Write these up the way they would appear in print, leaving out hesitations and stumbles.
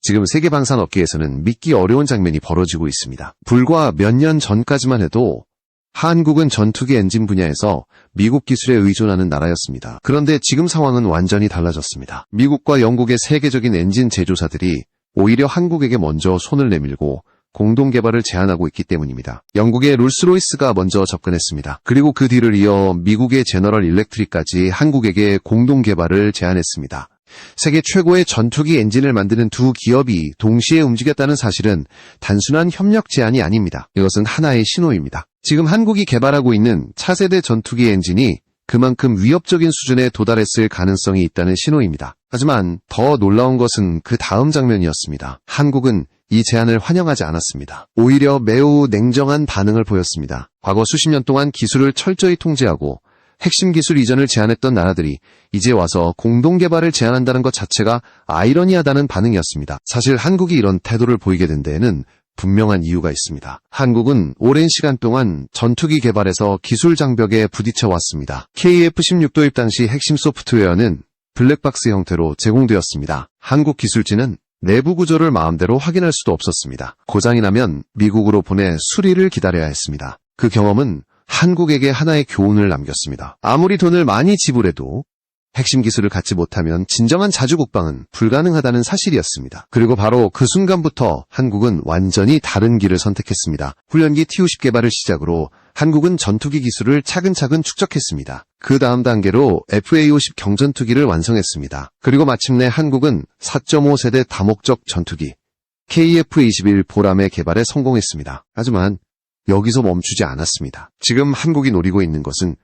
지금 세계 방산 업계에서는 믿기 어려운 장면이 벌어지고 있습니다. 불과 몇 년 전까지만 해도 한국은 전투기 엔진 분야에서 미국 기술에 의존하는 나라였습니다. 그런데 지금 상황은 완전히 달라졌습니다. 미국과 영국의 세계적인 엔진 제조사들이 오히려 한국에게 먼저 손을 내밀고 공동 개발을 제안하고 있기 때문입니다. 영국의 롤스로이스가 먼저 접근했습니다. 그리고 그 뒤를 이어 미국의 제너럴 일렉트릭까지 한국에게 공동 개발을 제안했습니다. 세계 최고의 전투기 엔진을 만드는 두 기업이 동시에 움직였다는 사실은 단순한 협력 제안이 아닙니다. 이것은 하나의 신호입니다. 지금 한국이 개발하고 있는 차세대 전투기 엔진이 그만큼 위협적인 수준에 도달했을 가능성이 있다는 신호입니다. 하지만 더 놀라운 것은 그 다음 장면이었습니다. 한국은 이 제안을 환영하지 않았습니다. 오히려 매우 냉정한 반응을 보였습니다. 과거 수십 년 동안 기술을 철저히 통제하고 핵심 기술 이전을 제안했던 나라들이 이제 와서 공동 개발을 제안한다는 것 자체가 아이러니하다는 반응이었습니다. 사실 한국이 이런 태도를 보이게 된 데에는 분명한 이유가 있습니다. 한국은 오랜 시간 동안 전투기 개발에서 기술 장벽에 부딪혀 왔습니다. KF-16 도입 당시 핵심 소프트웨어는 블랙박스 형태로 제공되었습니다. 한국 기술진은 내부 구조를 마음대로 확인할 수도 없었습니다. 고장이 나면 미국으로 보내 수리를 기다려야 했습니다. 그 경험은 한국에게 하나의 교훈을 남겼습니다. 아무리 돈을 많이 지불해도 핵심 기술을 갖지 못하면 진정한 자주국방은 불가능하다는 사실이었습니다. 그리고 바로 그 순간부터 한국은 완전히 다른 길을 선택했습니다. 훈련기 TU-10 개발을 시작으로 한국은 전투기 기술을 차근차근 축적했습니다. 그 다음 단계로 FA-50 경전투기를 완성했습니다. 그리고 마침내 한국은 4.5세대 다목적 전투기 KF-21 보람의 개발에 성공했습니다. 하지만 여기서 멈추지 않았습니다. 지금 한국이 노리고 있는 것은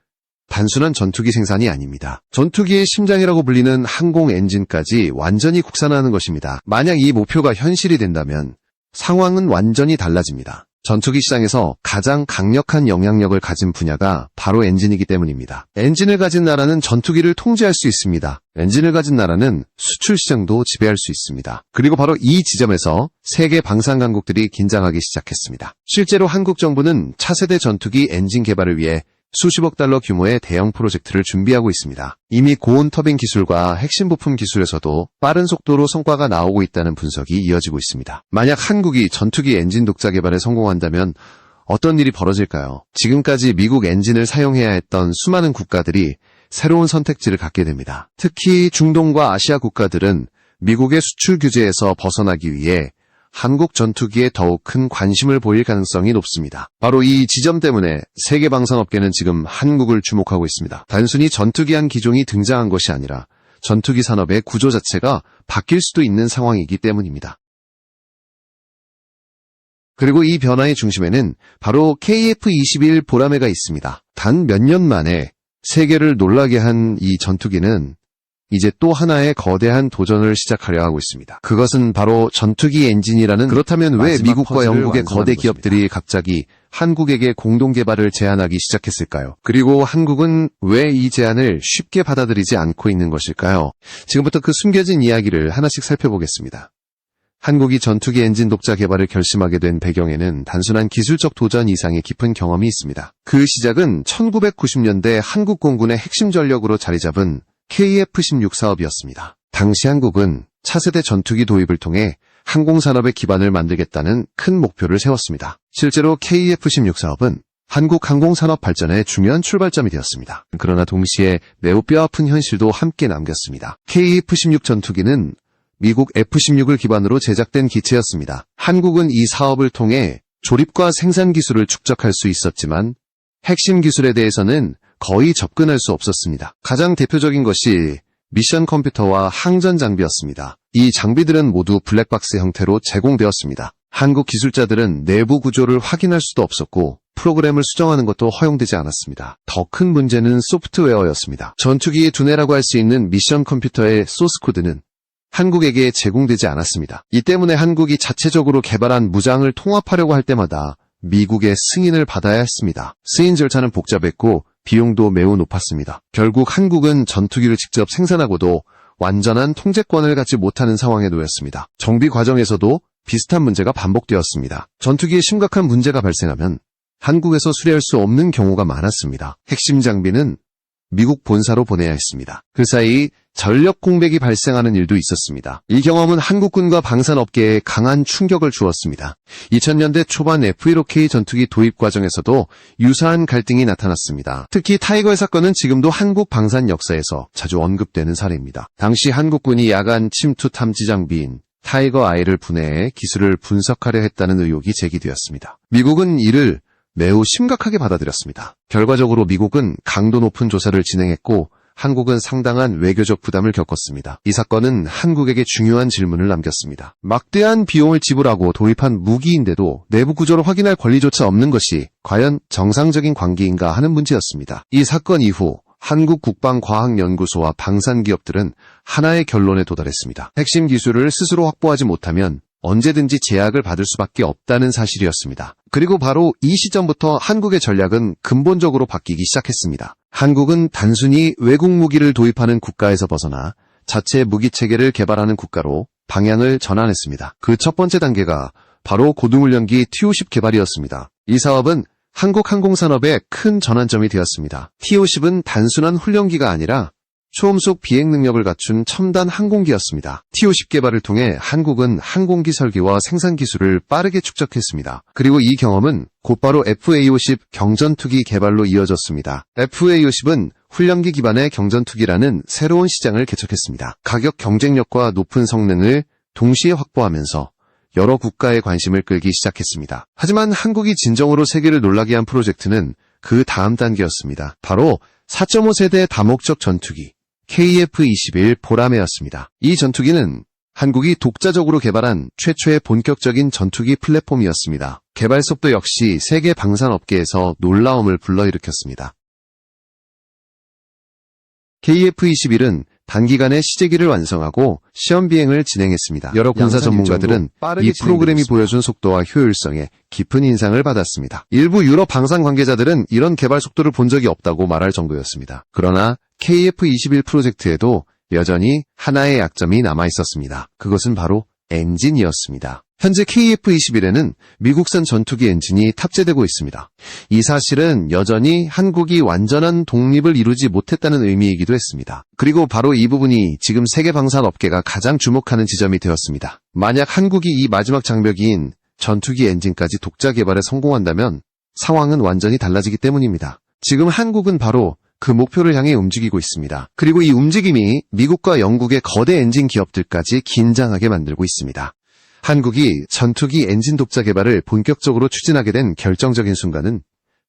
단순한 전투기 생산이 아닙니다. 전투기의 심장이라고 불리는 항공 엔진까지 완전히 국산화하는 것입니다. 만약 이 목표가 현실이 된다면 상황은 완전히 달라집니다. 전투기 시장에서 가장 강력한 영향력을 가진 분야가 바로 엔진이기 때문입니다. 엔진을 가진 나라는 전투기를 통제할 수 있습니다. 엔진을 가진 나라는 수출 시장도 지배할 수 있습니다. 그리고 바로 이 지점에서 세계 방산 강국들이 긴장하기 시작했습니다. 실제로 한국 정부는 차세대 전투기 엔진 개발을 위해 수십억 달러 규모의 대형 프로젝트를 준비하고 있습니다. 이미 고온 터빈 기술과 핵심 부품 기술에서도 빠른 속도로 성과가 나오고 있다는 분석이 이어지고 있습니다. 만약 한국이 전투기 엔진 독자 개발에 성공한다면 어떤 일이 벌어질까요? 지금까지 미국 엔진을 사용해야 했던 수많은 국가들이 새로운 선택지를 갖게 됩니다. 특히 중동과 아시아 국가들은 미국의 수출 규제에서 벗어나기 위해 한국 전투기에 더욱 큰 관심을 보일 가능성이 높습니다. 바로 이 지점 때문에 세계 방산업계는 지금 한국을 주목하고 있습니다. 단순히 전투기 한 기종이 등장한 것이 아니라 전투기 산업의 구조 자체가 바뀔 수도 있는 상황이기 때문입니다. 그리고 이 변화의 중심에는 바로 KF-21 보라매가 있습니다. 단 몇 년 만에 세계를 놀라게 한 이 전투기는 이제 또 하나의 거대한 도전을 시작하려 하고 있습니다. 그것은 바로 전투기 엔진이라는 그렇다면 왜 미국과 영국의 거대 기업들이 갑자기 한국에게 공동 개발을 제안하기 시작했을까요? 그리고 한국은 왜 이 제안을 쉽게 받아들이지 않고 있는 것일까요? 지금부터 그 숨겨진 이야기를 하나씩 살펴보겠습니다. 한국이 전투기 엔진 독자 개발을 결심하게 된 배경에는 단순한 기술적 도전 이상의 깊은 경험이 있습니다. 그 시작은 1990년대 한국 공군의 핵심 전력으로 자리 잡은 KF-16 사업이었습니다. 당시 한국은 차세대 전투기 도입을 통해 항공산업의 기반을 만들겠다는 큰 목표를 세웠습니다. 실제로 KF-16 사업은 한국 항공산업 발전의 중요한 출발점이 되었습니다. 그러나 동시에 매우 뼈아픈 현실도 함께 남겼습니다. KF-16 전투기는 미국 F-16을 기반으로 제작된 기체였습니다. 한국은 이 사업을 통해 조립과 생산 기술을 축적할 수 있었지만 핵심 기술에 대해서는 거의 접근할 수 없었습니다. 가장 대표적인 것이 미션 컴퓨터와 항전 장비였습니다. 이 장비들은 모두 블랙박스 형태로 제공되었습니다. 한국 기술자들은 내부 구조를 확인할 수도 없었고 프로그램을 수정하는 것도 허용되지 않았습니다. 더 큰 문제는 소프트웨어였습니다. 전투기의 두뇌라고 할 수 있는 미션 컴퓨터의 소스 코드는 한국에게 제공되지 않았습니다. 이 때문에 한국이 자체적으로 개발한 무장을 통합하려고 할 때마다 미국의 승인을 받아야 했습니다. 승인 절차는 복잡했고 비용도 매우 높았습니다. 결국 한국은 전투기를 직접 생산하고도 완전한 통제권을 갖지 못하는 상황에 놓였습니다. 정비 과정에서도 비슷한 문제가 반복되었습니다. 전투기에 심각한 문제가 발생하면 한국에서 수리할 수 없는 경우가 많았습니다. 핵심 장비는 미국 본사로 보내야 했습니다. 그 사이 전력 공백이 발생하는 일도 있었습니다. 이 경험은 한국군과 방산업계에 강한 충격을 주었습니다. 2000년대 초반 F-15K 전투기 도입 과정에서도 유사한 갈등이 나타났습니다. 특히 타이거의 사건은 지금도 한국 방산 역사에서 자주 언급되는 사례입니다. 당시 한국군이 야간 침투 탐지 장비인 타이거 I를 분해해 기술을 분석하려 했다는 의혹이 제기되었습니다. 미국은 이를 매우 심각하게 받아들였습니다. 결과적으로 미국은 강도 높은 조사를 진행했고 한국은 상당한 외교적 부담을 겪었습니다. 이 사건은 한국에게 중요한 질문을 남겼습니다. 막대한 비용을 지불하고 도입한 무기인데도 내부 구조를 확인할 권리조차 없는 것이 과연 정상적인 관계인가 하는 문제였습니다. 이 사건 이후 한국국방과학연구소와 방산기업들은 하나의 결론에 도달했습니다. 핵심 기술을 스스로 확보하지 못하면 언제든지 제약을 받을 수밖에 없다는 사실이었습니다. 그리고 바로 이 시점부터 한국의 전략은 근본적으로 바뀌기 시작했습니다. 한국은 단순히 외국 무기를 도입하는 국가에서 벗어나 자체 무기체계를 개발하는 국가로 방향을 전환했습니다. 그 첫 번째 단계가 바로 고등훈련기 T-50 개발이었습니다. 이 사업은 한국 항공산업의 큰 전환점이 되었습니다. T-50은 단순한 훈련기가 아니라 초음속 비행 능력을 갖춘 첨단 항공기였습니다. T-50 개발을 통해 한국은 항공기 설계와 생산 기술을 빠르게 축적했습니다. 그리고 이 경험은 곧바로 FA-50 경전투기 개발로 이어졌습니다. FA-50은 훈련기 기반의 경전투기라는 새로운 시장을 개척했습니다. 가격 경쟁력과 높은 성능을 동시에 확보하면서 여러 국가의 관심을 끌기 시작했습니다. 하지만 한국이 진정으로 세계를 놀라게 한 프로젝트는 그 다음 단계였습니다. 바로 4.5세대 다목적 전투기 KF-21 보라매였습니다. 이 전투기는 한국이 독자적으로 개발한 최초의 본격적인 전투기 플랫폼이었습니다. 개발 속도 역시 세계 방산업계에서 놀라움을 불러일으켰습니다. KF-21은 단기간에 시제기를 완성하고 시험 비행을 진행했습니다. 여러 군사 전문가들은 이 프로그램이 보여준 속도와 효율성에 깊은 인상을 받았습니다. 일부 유럽 방산 관계자들은 이런 개발 속도를 본 적이 없다고 말할 정도였습니다. 그러나 KF-21 프로젝트에도 여전히 하나의 약점이 남아있었습니다. 그것은 바로 엔진이었습니다. 현재 KF-21에는 미국산 전투기 엔진이 탑재되고 있습니다. 이 사실은 여전히 한국이 완전한 독립을 이루지 못했다는 의미이기도 했습니다. 그리고 바로 이 부분이 지금 세계 방산업계가 가장 주목하는 지점이 되었습니다. 만약 한국이 이 마지막 장벽인 전투기 엔진까지 독자 개발에 성공한다면 상황은 완전히 달라지기 때문입니다. 지금 한국은 바로 그 목표를 향해 움직이고 있습니다. 그리고 이 움직임이 미국과 영국의 거대 엔진 기업들까지 긴장하게 만들고 있습니다. 한국이 전투기 엔진 독자 개발을 본격적으로 추진하게 된 결정적인 순간은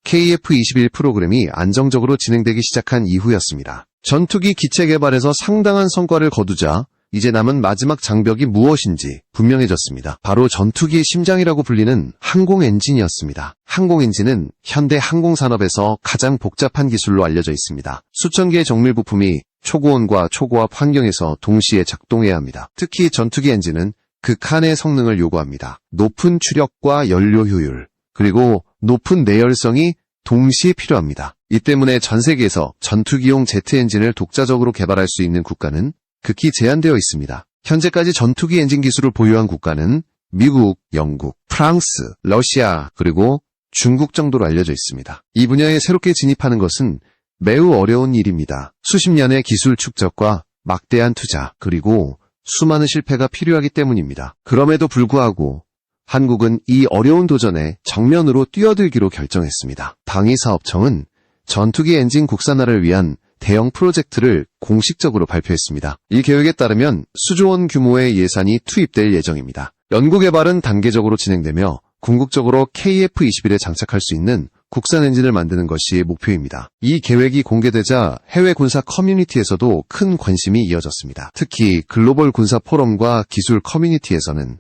KF-21 프로그램이 안정적으로 진행되기 시작한 이후였습니다. 전투기 기체 개발에서 상당한 성과를 거두자 이제 남은 마지막 장벽이 무엇인지 분명해졌습니다. 바로 전투기의 심장이라고 불리는 항공 엔진이었습니다. 항공 엔진은 현대 항공산업에서 가장 복잡한 기술로 알려져 있습니다. 수천 개의 정밀 부품이 초고온과 초고압 환경에서 동시에 작동해야 합니다. 특히 전투기 엔진은 극한의 성능을 요구합니다. 높은 추력과 연료 효율, 그리고 높은 내열성이 동시에 필요합니다. 이 때문에 전 세계에서 전투기용 제트 엔진을 독자적으로 개발할 수 있는 국가는 극히 제한되어 있습니다. 현재까지 전투기 엔진 기술을 보유한 국가는 미국, 영국, 프랑스, 러시아, 그리고 중국 정도로 알려져 있습니다. 이 분야에 새롭게 진입하는 것은 매우 어려운 일입니다. 수십 년의 기술 축적과 막대한 투자, 그리고 수많은 실패가 필요하기 때문입니다. 그럼에도 불구하고 한국은 이 어려운 도전에 정면으로 뛰어들기로 결정했습니다. 방위사업청은 전투기 엔진 국산화를 위한 대형 프로젝트를 공식적으로 발표했습니다. 이 계획에 따르면 수조 원 규모의 예산이 투입될 예정입니다. 연구개발은 단계적으로 진행되며 궁극적으로 KF-21에 장착할 수 있는 국산 엔진을 만드는 것이 목표입니다. 이 계획이 공개되자 해외 군사 커뮤니티에서도 큰 관심이 이어졌습니다. 특히 글로벌 군사 포럼과 기술 커뮤니티에서는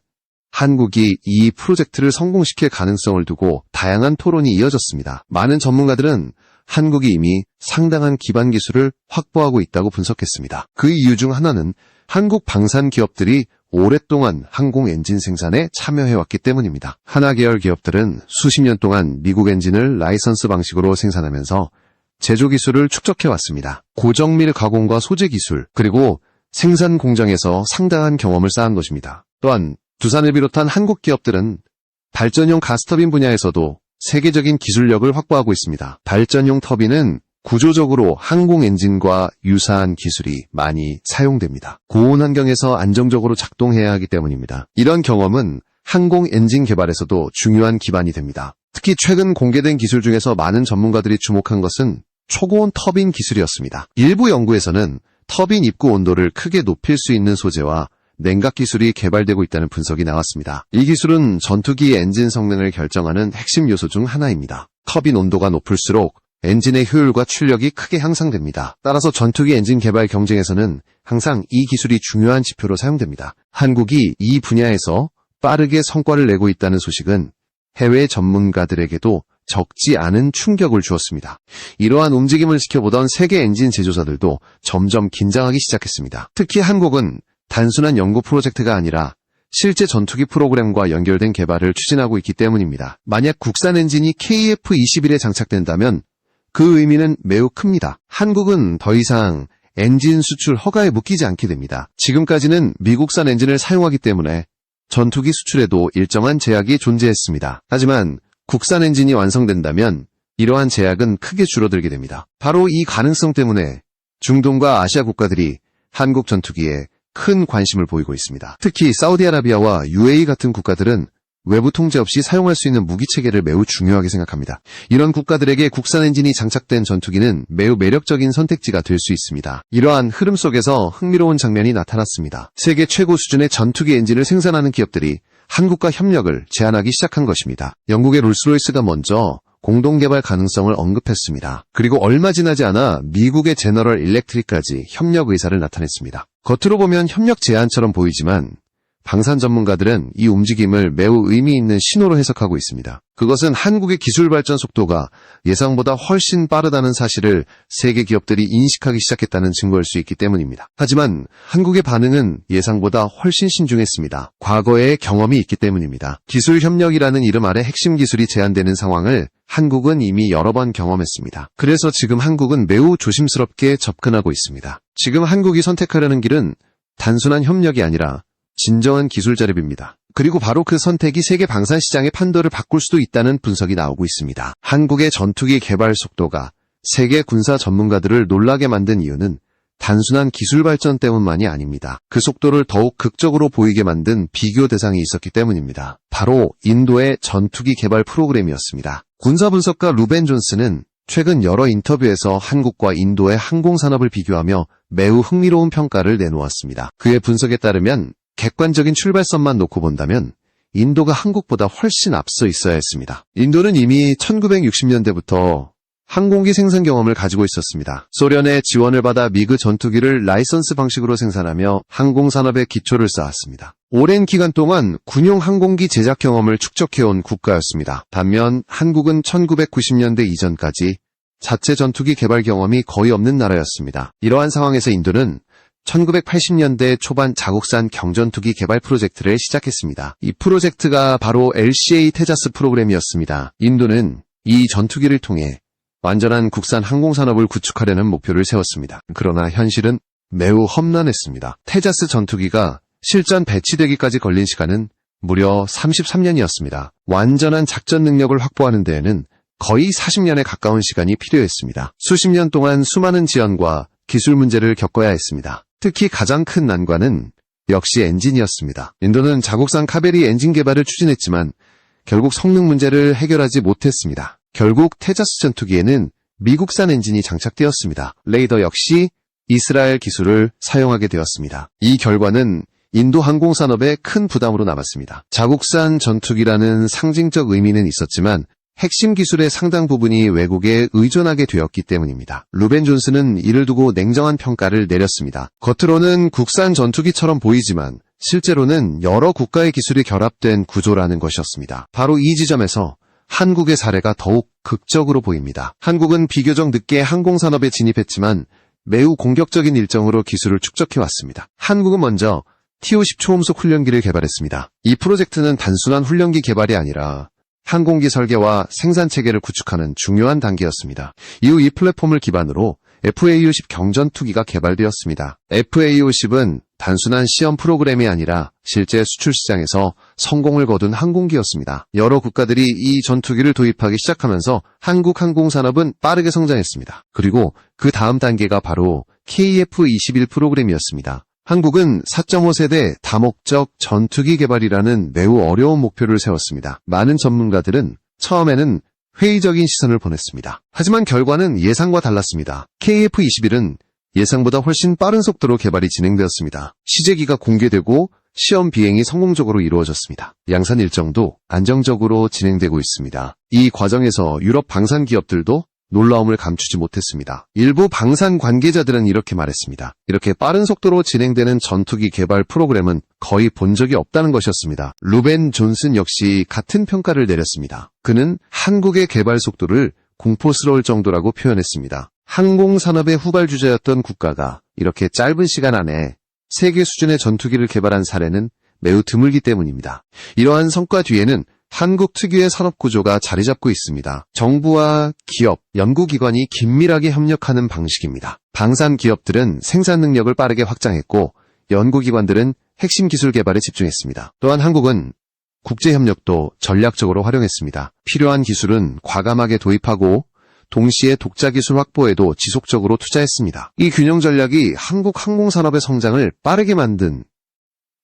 한국이 이 프로젝트를 성공시킬 가능성을 두고 다양한 토론이 이어졌습니다. 많은 전문가들은 한국이 이미 상당한 기반 기술을 확보하고 있다고 분석했습니다. 그 이유 중 하나는 한국 방산 기업들이 오랫동안 항공 엔진 생산에 참여해왔기 때문입니다. 하나 계열 기업들은 수십 년 동안 미국 엔진을 라이선스 방식으로 생산하면서 제조 기술을 축적해왔습니다. 고정밀 가공과 소재 기술, 그리고 생산 공장에서 상당한 경험을 쌓은 것입니다. 또한 두산을 비롯한 한국 기업들은 발전용 가스터빈 분야에서도 세계적인 기술력을 확보하고 있습니다. 발전용 터빈은 구조적으로 항공 엔진과 유사한 기술이 많이 사용됩니다. 고온 환경에서 안정적으로 작동해야 하기 때문입니다. 이런 경험은 항공 엔진 개발에서도 중요한 기반이 됩니다. 특히 최근 공개된 기술 중에서 많은 전문가들이 주목한 것은 초고온 터빈 기술이었습니다. 일부 연구에서는 터빈 입구 온도를 크게 높일 수 있는 소재와 냉각 기술이 개발되고 있다는 분석이 나왔습니다. 이 기술은 전투기 엔진 성능을 결정하는 핵심 요소 중 하나입니다. 터빈 온도가 높을수록 엔진의 효율과 출력이 크게 향상됩니다. 따라서 전투기 엔진 개발 경쟁에서는 항상 이 기술이 중요한 지표로 사용됩니다. 한국이 이 분야에서 빠르게 성과를 내고 있다는 소식은 해외 전문가들에게도 적지 않은 충격을 주었습니다. 이러한 움직임을 지켜보던 세계 엔진 제조사들도 점점 긴장하기 시작했습니다. 특히 한국은 단순한 연구 프로젝트가 아니라 실제 전투기 프로그램과 연결된 개발을 추진하고 있기 때문입니다. 만약 국산 엔진이 KF-21에 장착된다면 그 의미는 매우 큽니다. 한국은 더 이상 엔진 수출 허가에 묶이지 않게 됩니다. 지금까지는 미국산 엔진을 사용하기 때문에 전투기 수출에도 일정한 제약이 존재했습니다. 하지만 국산 엔진이 완성된다면 이러한 제약은 크게 줄어들게 됩니다. 바로 이 가능성 때문에 중동과 아시아 국가들이 한국 전투기에 큰 관심을 보이고 있습니다. 특히 사우디아라비아와 UAE 같은 국가들은 외부 통제 없이 사용할 수 있는 무기체계를 매우 중요하게 생각합니다. 이런 국가들에게 국산 엔진이 장착된 전투기는 매우 매력적인 선택지가 될 수 있습니다. 이러한 흐름 속에서 흥미로운 장면이 나타났습니다. 세계 최고 수준의 전투기 엔진을 생산하는 기업들이 한국과 협력을 제안하기 시작한 것입니다. 영국의 롤스로이스가 먼저 공동개발 가능성을 언급했습니다. 그리고 얼마 지나지 않아 미국의 제너럴 일렉트릭까지 협력 의사를 나타냈습니다. 겉으로 보면 협력 제안처럼 보이지만 방산 전문가들은 이 움직임을 매우 의미 있는 신호로 해석하고 있습니다. 그것은 한국의 기술 발전 속도가 예상보다 훨씬 빠르다는 사실을 세계 기업들이 인식하기 시작했다는 증거일 수 있기 때문입니다. 하지만 한국의 반응은 예상보다 훨씬 신중했습니다. 과거의 경험이 있기 때문입니다. 기술 협력이라는 이름 아래 핵심 기술이 제한되는 상황을 한국은 이미 여러 번 경험했습니다. 그래서 지금 한국은 매우 조심스럽게 접근하고 있습니다. 지금 한국이 선택하려는 길은 단순한 협력이 아니라 진정한 기술 자립입니다. 그리고 바로 그 선택이 세계 방산 시장의 판도를 바꿀 수도 있다는 분석이 나오고 있습니다. 한국의 전투기 개발 속도가 세계 군사 전문가들을 놀라게 만든 이유는 단순한 기술 발전 때문만이 아닙니다. 그 속도를 더욱 극적으로 보이게 만든 비교 대상이 있었기 때문입니다. 바로 인도의 전투기 개발 프로그램이었습니다. 군사 분석가 루벤 존스는 최근 여러 인터뷰에서 한국과 인도의 항공산업을 비교하며 매우 흥미로운 평가를 내놓았습니다. 그의 분석에 따르면 객관적인 출발선만 놓고 본다면 인도가 한국보다 훨씬 앞서 있어야 했습니다. 인도는 이미 1960년대부터 항공기 생산 경험을 가지고 있었습니다. 소련의 지원을 받아 미그 전투기를 라이선스 방식으로 생산하며 항공산업의 기초를 쌓았습니다. 오랜 기간 동안 군용 항공기 제작 경험을 축적해온 국가였습니다. 반면 한국은 1990년대 이전까지 자체 전투기 개발 경험이 거의 없는 나라였습니다. 이러한 상황에서 인도는 1980년대 초반 자국산 경전투기 개발 프로젝트를 시작했습니다. 이 프로젝트가 바로 LCA 테자스 프로그램이었습니다. 인도는 이 전투기를 통해 완전한 국산 항공산업을 구축하려는 목표를 세웠습니다. 그러나 현실은 매우 험난했습니다. 테자스 전투기가 실전 배치되기까지 걸린 시간은 무려 33년이었습니다. 완전한 작전 능력을 확보하는 데에는 거의 40년에 가까운 시간이 필요했습니다. 수십 년 동안 수많은 지연과 기술 문제를 겪어야 했습니다. 특히 가장 큰 난관은 역시 엔진이었습니다. 인도는 자국산 카베리 엔진 개발을 추진했지만 결국 성능 문제를 해결하지 못했습니다. 결국 테자스 전투기에는 미국산 엔진이 장착되었습니다. 레이더 역시 이스라엘 기술을 사용하게 되었습니다. 이 결과는 인도 항공산업에 큰 부담으로 남았습니다. 자국산 전투기라는 상징적 의미는 있었지만 핵심 기술의 상당 부분이 외국에 의존하게 되었기 때문입니다. 루벤 존스는 이를 두고 냉정한 평가를 내렸습니다. 겉으로는 국산 전투기처럼 보이지만 실제로는 여러 국가의 기술이 결합된 구조라는 것이었습니다. 바로 이 지점에서 한국의 사례가 더욱 극적으로 보입니다. 한국은 비교적 늦게 항공산업에 진입했지만 매우 공격적인 일정으로 기술을 축적해왔습니다. 한국은 먼저 T-50 초음속 훈련기를 개발했습니다. 이 프로젝트는 단순한 훈련기 개발이 아니라 항공기 설계와 생산 체계를 구축하는 중요한 단계였습니다. 이후 이 플랫폼을 기반으로 FA-50 경전투기가 개발되었습니다. FA-50은 단순한 시험 프로그램이 아니라 실제 수출 시장에서 성공을 거둔 항공기였습니다. 여러 국가들이 이 전투기를 도입하기 시작하면서 한국 항공산업은 빠르게 성장했습니다. 그리고 그 다음 단계가 바로 KF-21 프로그램이었습니다. 한국은 4.5세대 다목적 전투기 개발이라는 매우 어려운 목표를 세웠습니다. 많은 전문가들은 처음에는 회의적인 시선을 보냈습니다. 하지만 결과는 예상과 달랐습니다. KF-21은 예상보다 훨씬 빠른 속도로 개발이 진행되었습니다. 시제기가 공개되고 시험 비행이 성공적으로 이루어졌습니다. 양산 일정도 안정적으로 진행되고 있습니다. 이 과정에서 유럽 방산 기업들도 놀라움을 감추지 못했습니다. 일부 방산 관계자들은 이렇게 말했습니다. 이렇게 빠른 속도로 진행되는 전투기 개발 프로그램은 거의 본 적이 없다는 것이었습니다. 루벤 존슨 역시 같은 평가를 내렸습니다. 그는 한국의 개발 속도를 공포스러울 정도라고 표현했습니다. 항공산업의 후발주자였던 국가가 이렇게 짧은 시간 안에 세계 수준의 전투기를 개발한 사례는 매우 드물기 때문입니다. 이러한 성과 뒤에는 한국 특유의 산업구조가 자리 잡고 있습니다. 정부와 기업, 연구기관이 긴밀하게 협력하는 방식입니다. 방산 기업들은 생산 능력을 빠르게 확장했고 연구기관들은 핵심 기술 개발에 집중했습니다. 또한 한국은 국제협력도 전략적으로 활용했습니다. 필요한 기술은 과감하게 도입하고 동시에 독자 기술 확보에도 지속적으로 투자했습니다. 이 균형 전략이 한국 항공산업의 성장을 빠르게 만든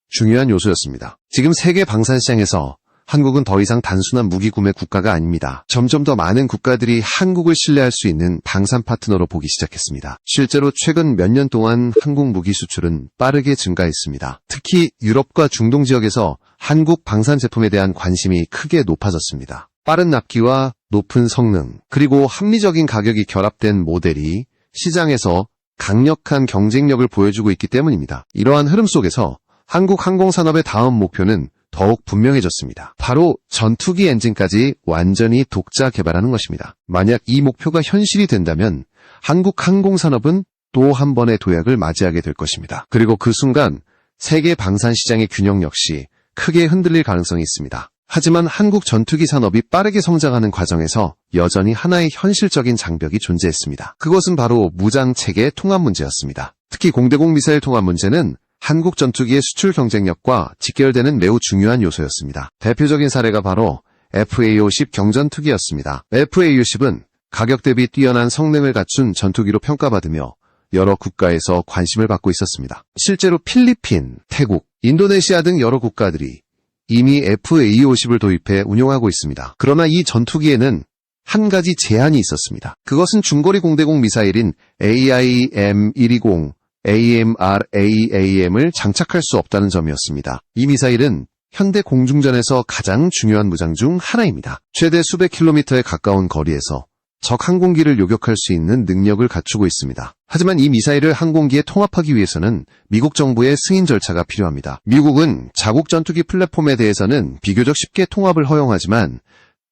중요한 요소였습니다. 지금 세계 방산시장에서 한국은 더 이상 단순한 무기 구매 국가가 아닙니다. 점점 더 많은 국가들이 한국을 신뢰할 수 있는 방산 파트너로 보기 시작했습니다. 실제로 최근 몇 년 동안 한국 무기 수출은 빠르게 증가했습니다. 특히 유럽과 중동 지역에서 한국 방산 제품에 대한 관심이 크게 높아졌습니다. 빠른 납기와 높은 성능, 그리고 합리적인 가격이 결합된 모델이 시장에서 강력한 경쟁력을 보여주고 있기 때문입니다. 이러한 흐름 속에서 한국 항공산업의 다음 목표는 더욱 분명해졌습니다. 바로 전투기 엔진까지 완전히 독자 개발하는 것입니다. 만약 이 목표가 현실이 된다면 한국 항공산업은 또 한 번의 도약을 맞이하게 될 것입니다. 그리고 그 순간 세계 방산 시장의 균형 역시 크게 흔들릴 가능성이 있습니다. 하지만 한국 전투기 산업이 빠르게 성장하는 과정에서 여전히 하나의 현실적인 장벽이 존재했습니다. 그것은 바로 무장체계 통합 문제였습니다. 특히 공대공 미사일 통합 문제는 한국 전투기의 수출 경쟁력과 직결되는 매우 중요한 요소였습니다. 대표적인 사례가 바로 FA-50 경전투기였습니다. FA-50은 가격 대비 뛰어난 성능을 갖춘 전투기로 평가받으며 여러 국가에서 관심을 받고 있었습니다. 실제로 필리핀, 태국, 인도네시아 등 여러 국가들이 이미 FA-50을 도입해 운용하고 있습니다. 그러나 이 전투기에는 한 가지 제한이 있었습니다. 그것은 중거리 공대공 미사일인 AIM-120, AMRAAM을 장착할 수 없다는 점이었습니다. 이 미사일은 현대 공중전에서 가장 중요한 무장 중 하나입니다. 최대 수백 킬로미터에 가까운 거리에서 적 항공기를 요격할 수 있는 능력을 갖추고 있습니다. 하지만 이 미사일을 항공기에 통합하기 위해서는 미국 정부의 승인 절차가 필요합니다. 미국은 자국 전투기 플랫폼에 대해서는 비교적 쉽게 통합을 허용하지만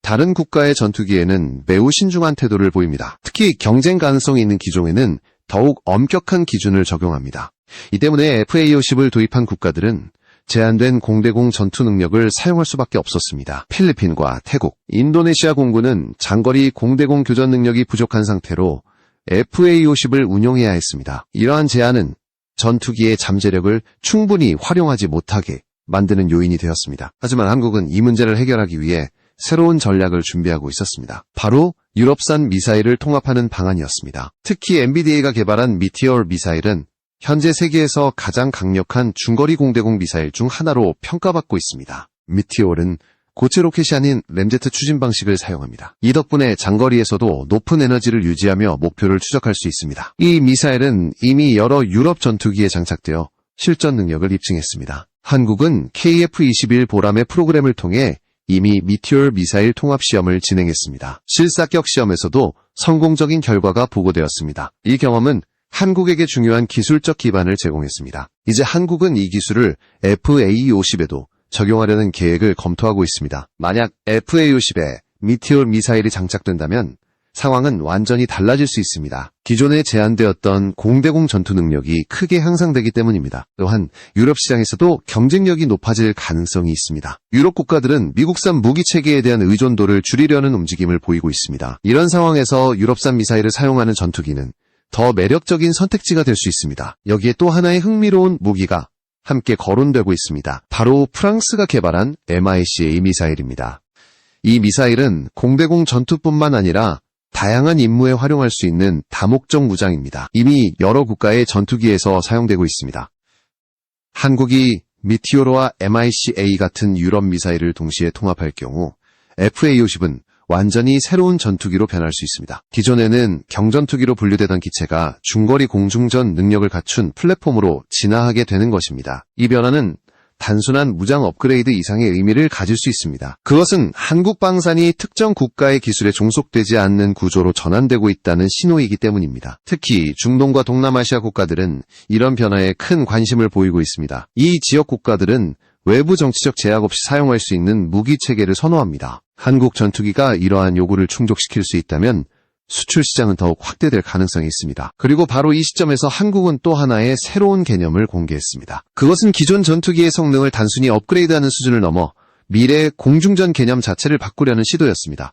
다른 국가의 전투기에는 매우 신중한 태도를 보입니다. 특히 경쟁 가능성이 있는 기종에는 더욱 엄격한 기준을 적용합니다. 이 때문에 FA-50을 도입한 국가들은 제한된 공대공 전투 능력을 사용할 수밖에 없었습니다. 필리핀과 태국, 인도네시아 공군은 장거리 공대공 교전 능력이 부족한 상태로 FA-50을 운용해야 했습니다. 이러한 제한은 전투기의 잠재력을 충분히 활용하지 못하게 만드는 요인이 되었습니다. 하지만 한국은 이 문제를 해결하기 위해 새로운 전략을 준비하고 있었습니다. 바로 유럽산 미사일을 통합하는 방안이었습니다. 특히 MBDA가 개발한 미티어 미사일은 현재 세계에서 가장 강력한 중거리 공대공 미사일 중 하나로 평가받고 있습니다. 미티어는 고체 로켓이 아닌 램제트 추진 방식을 사용합니다. 이 덕분에 장거리에서도 높은 에너지를 유지하며 목표를 추적할 수 있습니다. 이 미사일은 이미 여러 유럽 전투기에 장착되어 실전 능력을 입증했습니다. 한국은 KF-21 보람의 프로그램을 통해 이미 미티어 미사일 통합 시험을 진행했습니다. 실사격 시험에서도 성공적인 결과가 보고되었습니다. 이 경험은 한국에게 중요한 기술적 기반을 제공했습니다. 이제 한국은 이 기술을 FA-50에도 적용하려는 계획을 검토하고 있습니다. 만약 FA-50에 미티어 미사일이 장착된다면 상황은 완전히 달라질 수 있습니다. 기존에 제한되었던 공대공 전투 능력이 크게 향상되기 때문입니다. 또한 유럽 시장에서도 경쟁력이 높아질 가능성이 있습니다. 유럽 국가들은 미국산 무기 체계에 대한 의존도를 줄이려는 움직임을 보이고 있습니다. 이런 상황에서 유럽산 미사일을 사용하는 전투기는 더 매력적인 선택지가 될 수 있습니다. 여기에 또 하나의 흥미로운 무기가 함께 거론되고 있습니다. 바로 프랑스가 개발한 MICA 미사일입니다. 이 미사일은 공대공 전투뿐만 아니라 다양한 임무에 활용할 수 있는 다목적 무장입니다. 이미 여러 국가의 전투기에서 사용되고 있습니다. 한국이 미티오로와 MICA 같은 유럽 미사일을 동시에 통합할 경우 FA-50은 완전히 새로운 전투기로 변할 수 있습니다. 기존에는 경전투기로 분류되던 기체가 중거리 공중전 능력을 갖춘 플랫폼으로 진화하게 되는 것입니다. 이 변화는 단순한 무장 업그레이드 이상의 의미를 가질 수 있습니다. 그것은 한국 방산이 특정 국가의 기술에 종속되지 않는 구조로 전환되고 있다는 신호이기 때문입니다. 특히 중동과 동남아시아 국가들은 이런 변화에 큰 관심을 보이고 있습니다. 이 지역 국가들은 외부 정치적 제약 없이 사용할 수 있는 무기 체계를 선호합니다. 한국 전투기가 이러한 요구를 충족시킬 수 있다면 수출 시장은 더욱 확대될 가능성이 있습니다. 그리고 바로 이 시점에서 한국은 또 하나의 새로운 개념을 공개했습니다. 그것은 기존 전투기의 성능을 단순히 업그레이드하는 수준을 넘어 미래 공중전 개념 자체를 바꾸려는 시도였습니다.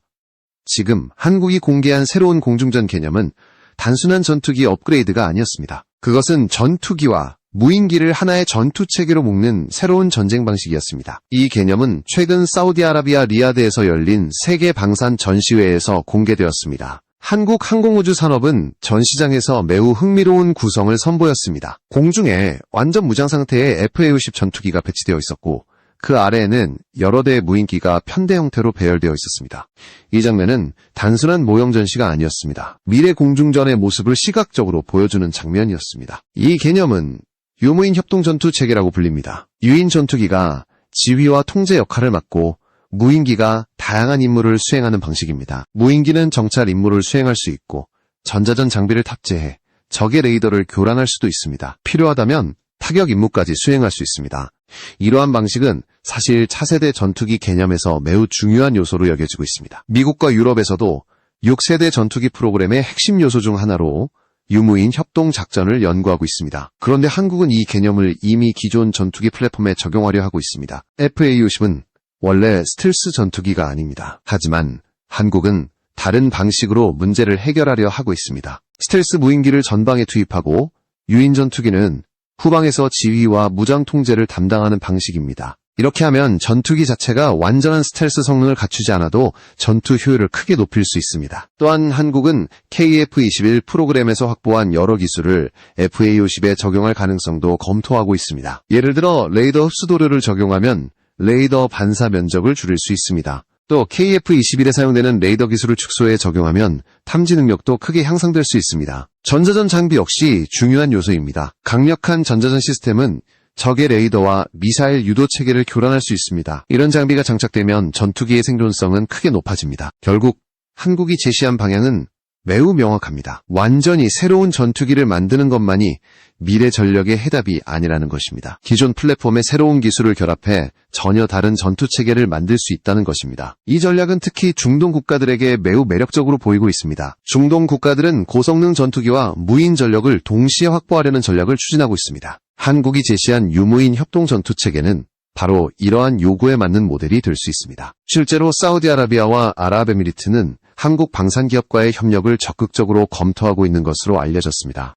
지금 한국이 공개한 새로운 공중전 개념은 단순한 전투기 업그레이드가 아니었습니다. 그것은 전투기와 무인기를 하나의 전투체계로 묶는 새로운 전쟁 방식이었습니다. 이 개념은 최근 사우디아라비아 리야드에서 열린 세계 방산 전시회에서 공개되었습니다. 한국 항공우주 산업은 전 시장에서 매우 흥미로운 구성을 선보였습니다. 공중에 완전 무장 상태의 FA-50 전투기가 배치되어 있었고 그 아래에는 여러 대의 무인기가 편대 형태로 배열되어 있었습니다. 이 장면은 단순한 모형 전시가 아니었습니다. 미래 공중전의 모습을 시각적으로 보여주는 장면이었습니다. 이 개념은 유무인 협동 전투 체계라고 불립니다. 유인 전투기가 지휘와 통제 역할을 맡고 무인기가 다양한 임무를 수행하는 방식입니다. 무인기는 정찰 임무를 수행할 수 있고 전자전 장비를 탑재해 적의 레이더를 교란할 수도 있습니다. 필요하다면 타격 임무까지 수행할 수 있습니다. 이러한 방식은 사실 차세대 전투기 개념에서 매우 중요한 요소로 여겨지고 있습니다. 미국과 유럽에서도 6세대 전투기 프로그램의 핵심 요소 중 하나로 유무인 협동 작전을 연구하고 있습니다. 그런데 한국은 이 개념을 이미 기존 전투기 플랫폼에 적용하려 하고 있습니다. FA-50은 원래 스텔스 전투기가 아닙니다. 하지만 한국은 다른 방식으로 문제를 해결하려 하고 있습니다. 스텔스 무인기를 전방에 투입하고 유인 전투기는 후방에서 지휘와 무장 통제를 담당하는 방식입니다. 이렇게 하면 전투기 자체가 완전한 스텔스 성능을 갖추지 않아도 전투 효율을 크게 높일 수 있습니다. 또한 한국은 KF-21 프로그램에서 확보한 여러 기술을 FA-50에 적용할 가능성도 검토하고 있습니다. 예를 들어 레이더 흡수도료를 적용하면 레이더 반사 면적을 줄일 수 있습니다. 또 KF-21에 사용되는 레이더 기술을 축소해 적용하면 탐지 능력도 크게 향상될 수 있습니다. 전자전 장비 역시 중요한 요소입니다. 강력한 전자전 시스템은 적의 레이더와 미사일 유도 체계를 교란할 수 있습니다. 이런 장비가 장착되면 전투기의 생존성은 크게 높아집니다. 결국 한국이 제시한 방향은 매우 명확합니다. 완전히 새로운 전투기를 만드는 것만이 미래 전력의 해답이 아니라는 것입니다. 기존 플랫폼의 새로운 기술을 결합해 전혀 다른 전투체계를 만들 수 있다는 것입니다. 이 전략은 특히 중동 국가들에게 매우 매력적으로 보이고 있습니다. 중동 국가들은 고성능 전투기와 무인 전력을 동시에 확보하려는 전략을 추진하고 있습니다. 한국이 제시한 유무인 협동 전투체계는 바로 이러한 요구에 맞는 모델이 될 수 있습니다. 실제로 사우디아라비아와 아랍에미리트는 한국 방산기업과의 협력을 적극적으로 검토하고 있는 것으로 알려졌습니다.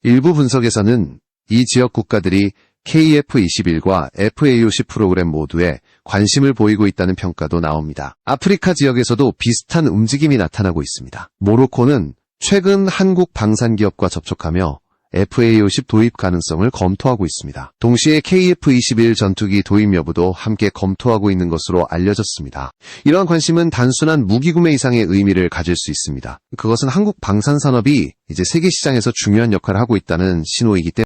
일부 분석에서는 이 지역 국가들이 KF-21과 FA-50 프로그램 모두에 관심을 보이고 있다는 평가도 나옵니다. 아프리카 지역에서도 비슷한 움직임이 나타나고 있습니다. 모로코는 최근 한국 방산기업과 접촉하며 FA-50 도입 가능성을 검토하고 있습니다. 동시에 KF-21 전투기 도입 여부도 함께 검토하고 있는 것으로 알려졌습니다. 이러한 관심은 단순한 무기 구매 이상의 의미를 가질 수 있습니다. 그것은 한국 방산산업이 이제 세계 시장에서 중요한 역할을 하고 있다는 신호이기 때문입니다.